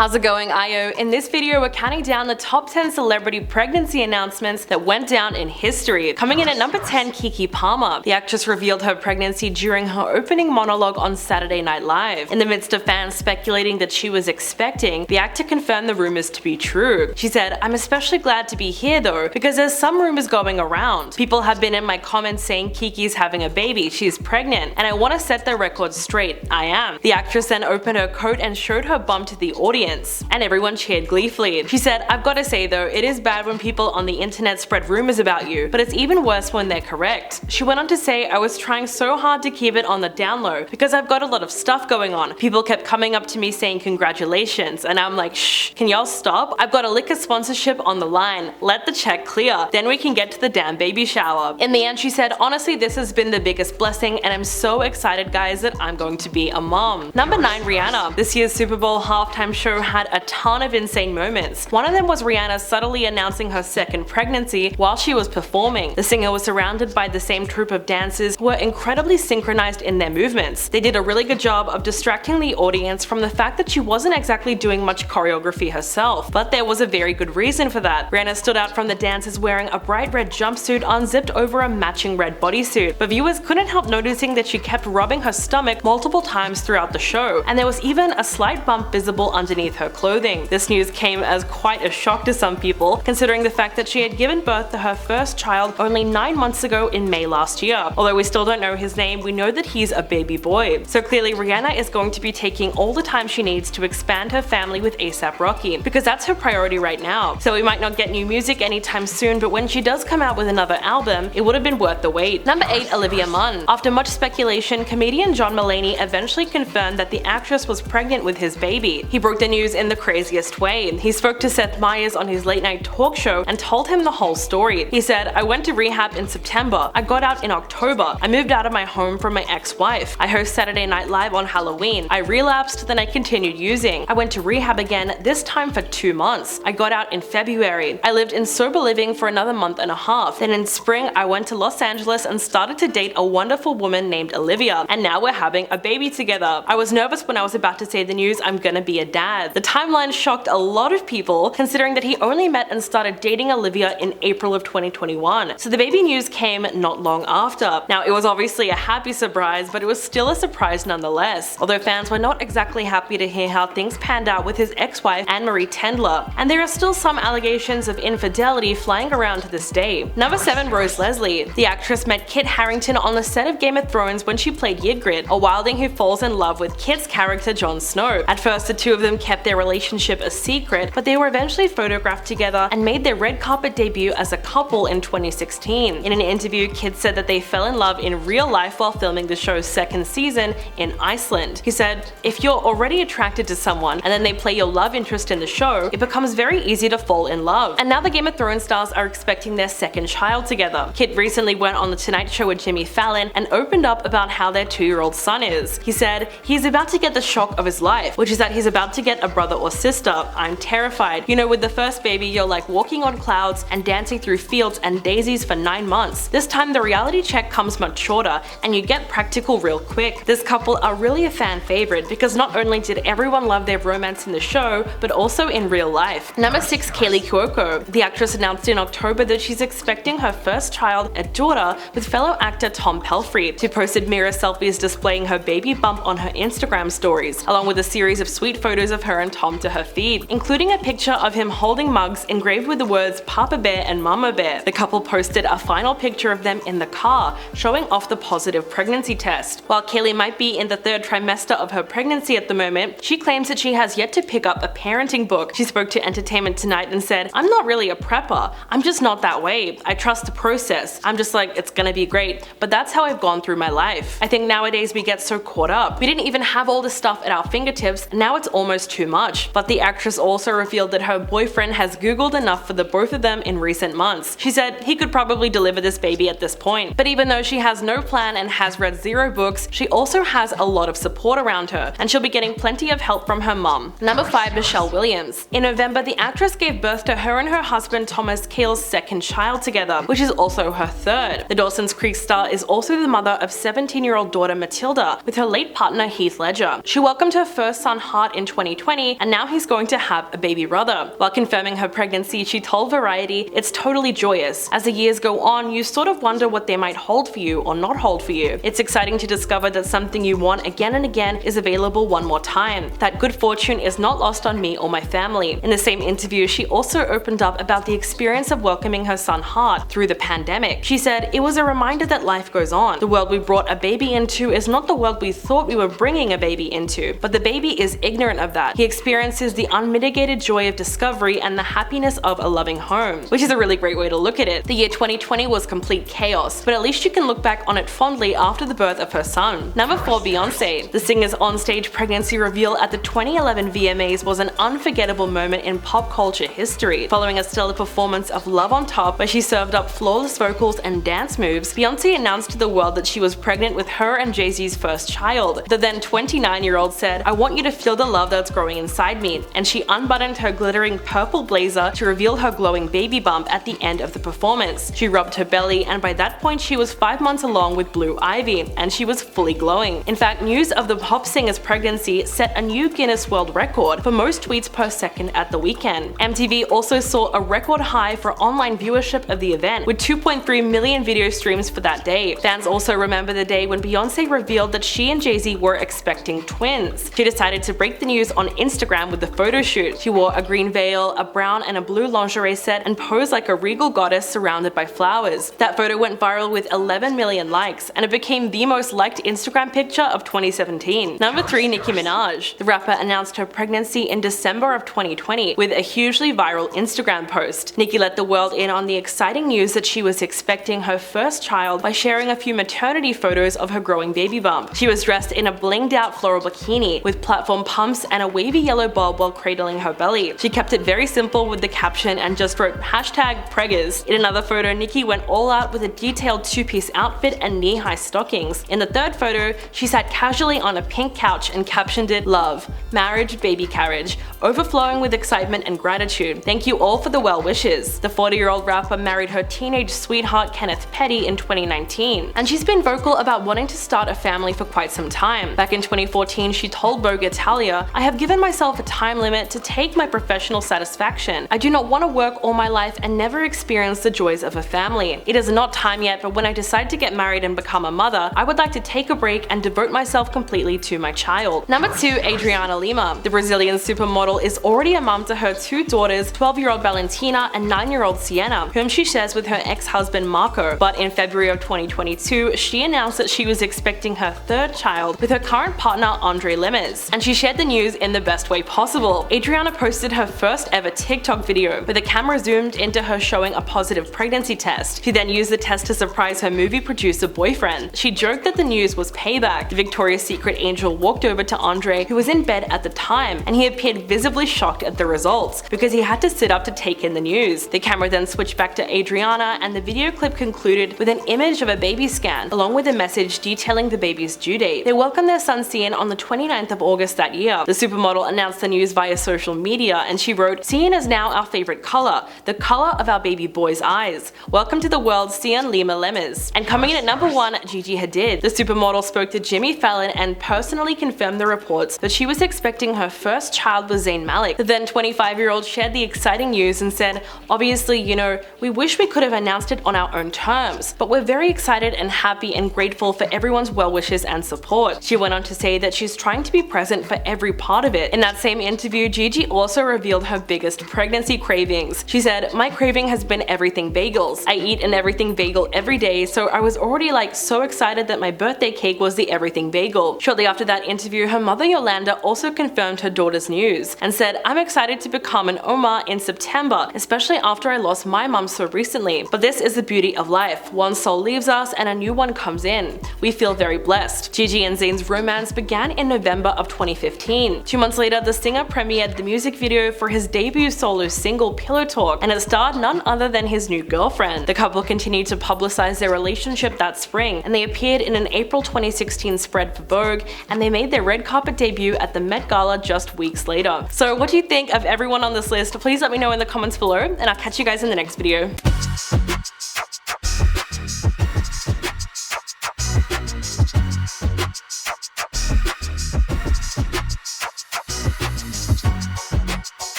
How's it going, IO? In this video, we're counting down the top 10 celebrity pregnancy announcements that went down in history. Coming in at number 10, Keke Palmer. The actress revealed her pregnancy during her opening monologue on Saturday Night Live. In the midst of fans speculating that she was expecting, the actor confirmed the rumors to be true. She said, "I'm especially glad to be here though, because there's some rumors going around. People have been in my comments saying Keke's having a baby, she's pregnant, and I want to set the record straight, I am." The actress then opened her coat and showed her bum to the audience, and everyone cheered gleefully. She said, "I've got to say though, it is bad when people on the internet spread rumors about you, but it's even worse when they're correct." She went on to say, "I was trying so hard to keep it on the down low because I've got a lot of stuff going on. People kept coming up to me saying congratulations, and I'm like, shh, can y'all stop? I've got a liquor sponsorship on the line. Let the check clear. Then we can get to the damn baby shower." In the end, she said, "Honestly, this has been the biggest blessing, and I'm so excited, guys, that I'm going to be a mom." Number 9, Rihanna. This year's Super Bowl halftime show had a ton of insane moments. One of them was Rihanna subtly announcing her second pregnancy while she was performing. The singer was surrounded by the same troupe of dancers who were incredibly synchronized in their movements. They did a really good job of distracting the audience from the fact that she wasn't exactly doing much choreography herself, but there was a very good reason for that. Rihanna stood out from the dancers wearing a bright red jumpsuit unzipped over a matching red bodysuit, but viewers couldn't help noticing that she kept rubbing her stomach multiple times throughout the show, and there was even a slight bump visible underneath her clothing. This news came as quite a shock to some people, considering the fact that she had given birth to her first child only 9 months ago in May last year. Although we still don't know his name, we know that he's a baby boy. So clearly Rihanna is going to be taking all the time she needs to expand her family with A$AP Rocky, because that's her priority right now. So we might not get new music anytime soon, but when she does come out with another album, it would have been worth the wait. Number 8, Olivia Munn. After much speculation, comedian John Mulaney eventually confirmed that the actress was pregnant with his baby. He broke the news in the craziest way. He spoke to Seth Meyers on his late night talk show and told him the whole story. He said, "I went to rehab in September. I got out in October. I moved out of my home from my ex-wife. I host Saturday Night Live on Halloween. I relapsed, then I continued using. I went to rehab again, this time for 2 months. I got out in February. I lived in sober living for another month and a half. Then in spring, I went to Los Angeles and started to date a wonderful woman named Olivia, and now we're having a baby together. I was nervous when I was about to say the news, I'm gonna be a dad." The timeline shocked a lot of people, considering that he only met and started dating Olivia in April of 2021. So the baby news came not long after. Now, it was obviously a happy surprise, but it was still a surprise nonetheless. Although fans were not exactly happy to hear how things panned out with his ex-wife Anne-Marie Tendler, and there are still some allegations of infidelity flying around to this day. Number 7, Rose Leslie. The actress met Kit Harington on the set of Game of Thrones when she played Ygritte, a wildling who falls in love with Kit's character Jon Snow. At first, the two of them kept their relationship a secret, but they were eventually photographed together and made their red carpet debut as a couple in 2016. In an interview, Kit said that they fell in love in real life while filming the show's second season in Iceland. He said, "If you're already attracted to someone and then they play your love interest in the show, it becomes very easy to fall in love." And now the Game of Thrones stars are expecting their second child together. Kit recently went on The Tonight Show with Jimmy Fallon and opened up about how their 2-year-old son is. He said, "He's about to get the shock of his life, which is that he's about to get a brother or sister. I'm terrified. You know, with the first baby, you're like walking on clouds and dancing through fields and daisies for 9 months. This time the reality check comes much shorter and you get practical real quick." This couple are really a fan favorite because not only did everyone love their romance in the show, but also in real life. Number 6, Kaley Cuoco. The actress announced in October that she's expecting her first child, a daughter, with fellow actor Tom Pelphrey. She posted mirror selfies displaying her baby bump on her Instagram stories, along with a series of sweet photos of her and Tom to her feed, including a picture of him holding mugs engraved with the words Papa Bear and Mama Bear. The couple posted a final picture of them in the car, showing off the positive pregnancy test. While Kaley might be in the 3rd trimester of her pregnancy at the moment, she claims that she has yet to pick up a parenting book. She spoke to Entertainment Tonight and said, "I'm not really a prepper. I'm just not that way. I trust the process. I'm just like, it's gonna be great, but that's how I've gone through my life. I think nowadays we get so caught up. We didn't even have all the stuff at our fingertips, now it's almost too much." But the actress also revealed that her boyfriend has googled enough for the both of them in recent months. She said he could probably deliver this baby at this point. But even though she has no plan and has read 0 books, she also has a lot of support around her, and she'll be getting plenty of help from her mum. Number 5, Michelle Williams. In November, the actress gave birth to her and her husband Thomas Kail's second child together, which is also her 3rd. The Dawson's Creek star is also the mother of 17-year-old daughter Matilda with her late partner Heath Ledger. She welcomed her first son Hart in 2020 2020, and now he's going to have a baby brother. While confirming her pregnancy, she told Variety, "It's totally joyous. As the years go on, you sort of wonder what they might hold for you or not hold for you. It's exciting to discover that something you want again and again is available one more time. That good fortune is not lost on me or my family." In the same interview, she also opened up about the experience of welcoming her son Hart through the pandemic. She said, "It was a reminder that life goes on. The world we brought a baby into is not the world we thought we were bringing a baby into, but the baby is ignorant of that. He experiences the unmitigated joy of discovery and the happiness of a loving home," which is a really great way to look at it. The year 2020 was complete chaos, but at least you can look back on it fondly after the birth of her son. Number 4. Beyonce. The singer's onstage pregnancy reveal at the 2011 VMAs was an unforgettable moment in pop culture history. Following a stellar performance of Love on Top, where she served up flawless vocals and dance moves, Beyonce announced to the world that she was pregnant with her and Jay-Z's first child. The then 29-year-old said, "I want you to feel the love that's growing inside me," and she unbuttoned her glittering purple blazer to reveal her glowing baby bump at the end of the performance. She rubbed her belly, and by that point she was 5 months along with Blue Ivy, and she was fully glowing. In fact, news of the pop singer's pregnancy set a new Guinness World Record for most tweets per second at the weekend. MTV also saw a record high for online viewership of the event, with 2.3 million video streams for that day. Fans also remember the day when Beyonce revealed that she and Jay-Z were expecting twins. She decided to break the news on Instagram with the photo shoot. She wore a green veil, a brown and a blue lingerie set, and posed like a regal goddess surrounded by flowers. That photo went viral with 11 million likes, and it became the most liked Instagram picture of 2017. Number 3. Nicki Minaj. The rapper announced her pregnancy in December of 2020 with a hugely viral Instagram post. Nicki let the world in on the exciting news that she was expecting her first child by sharing a few maternity photos of her growing baby bump. She was dressed in a blinged out floral bikini with platform pumps and a wavy yellow bob while cradling her belly. She kept it very simple with the caption and just wrote #preggers. In another photo, Nicki went all out with a detailed two-piece outfit and knee-high stockings. In the third photo, she sat casually on a pink couch and captioned it, "Love, marriage, baby carriage, overflowing with excitement and gratitude. Thank you all for the well wishes." The 40-year-old rapper married her teenage sweetheart Kenneth Petty in 2019, and she's been vocal about wanting to start a family for quite some time. Back in 2014, she told Vogue Italia, "I have given myself a time limit to take my professional satisfaction. I do not want to work all my life and never experience the joys of a family. It is not time yet, but when I decide to get married and become a mother, I would like to take a break and devote myself completely to my child." Number 2. Adriana Lima. The Brazilian supermodel is already a mom to her 2 daughters, 12-year-old Valentina and 9-year-old Sienna, whom she shares with her ex-husband Marco. But in February of 2022, she announced that she was expecting her 3rd child with her current partner Andre Lemes, and she shared the news in the best way possible. Adriana posted her first ever TikTok video, where the camera zoomed into her showing a positive pregnancy test. She then used the test to surprise her movie producer boyfriend. She joked that the news was payback. The Victoria's Secret angel walked over to Andre, who was in bed at the time, and he appeared visibly shocked at the results because he had to sit up to take in the news. The camera then switched back to Adriana, and the video clip concluded with an image of a baby scan, along with a message detailing the baby's due date. They welcomed their son Cian on the 29th of August that year. The supermodel announced the news via social media, and she wrote, "Cian is now our favorite color, the color of our baby boy's eyes. Welcome to the world, Cian Lima Lemes." And coming in at number 1, Gigi Hadid. The supermodel spoke to Jimmy Fallon and personally confirmed the reports that she was expecting her first child with Zayn Malik. The then 25-year-old shared the exciting news and said, "Obviously, you know, we wish we could have announced it on our own terms, but we're very excited and happy and grateful for everyone's well wishes and support." She went on to say that she's trying to be present for every part of it. In that same interview, Gigi also revealed her biggest pregnancy cravings. She said, "My craving has been everything bagels. I eat an everything bagel every day, so I was already like so excited that my birthday cake was the everything bagel." Shortly after that interview, her mother Yolanda also confirmed her daughter's news and said, "I'm excited to become an Oma in September, especially after I lost my mom so recently. But this is the beauty of life. One soul leaves us and a new one comes in. We feel very blessed." Gigi and Zayn's romance began in November of 2015. 2 months later, the singer premiered the music video for his debut solo single Pillow Talk, and it starred none other than his new girlfriend. The couple continued to publicize their relationship that spring, and they appeared in an April 2016 spread for Vogue, and they made their red carpet debut at the Met Gala just weeks later. So what do you think of everyone on this list? Please let me know in the comments below, and I'll catch you guys in the next video.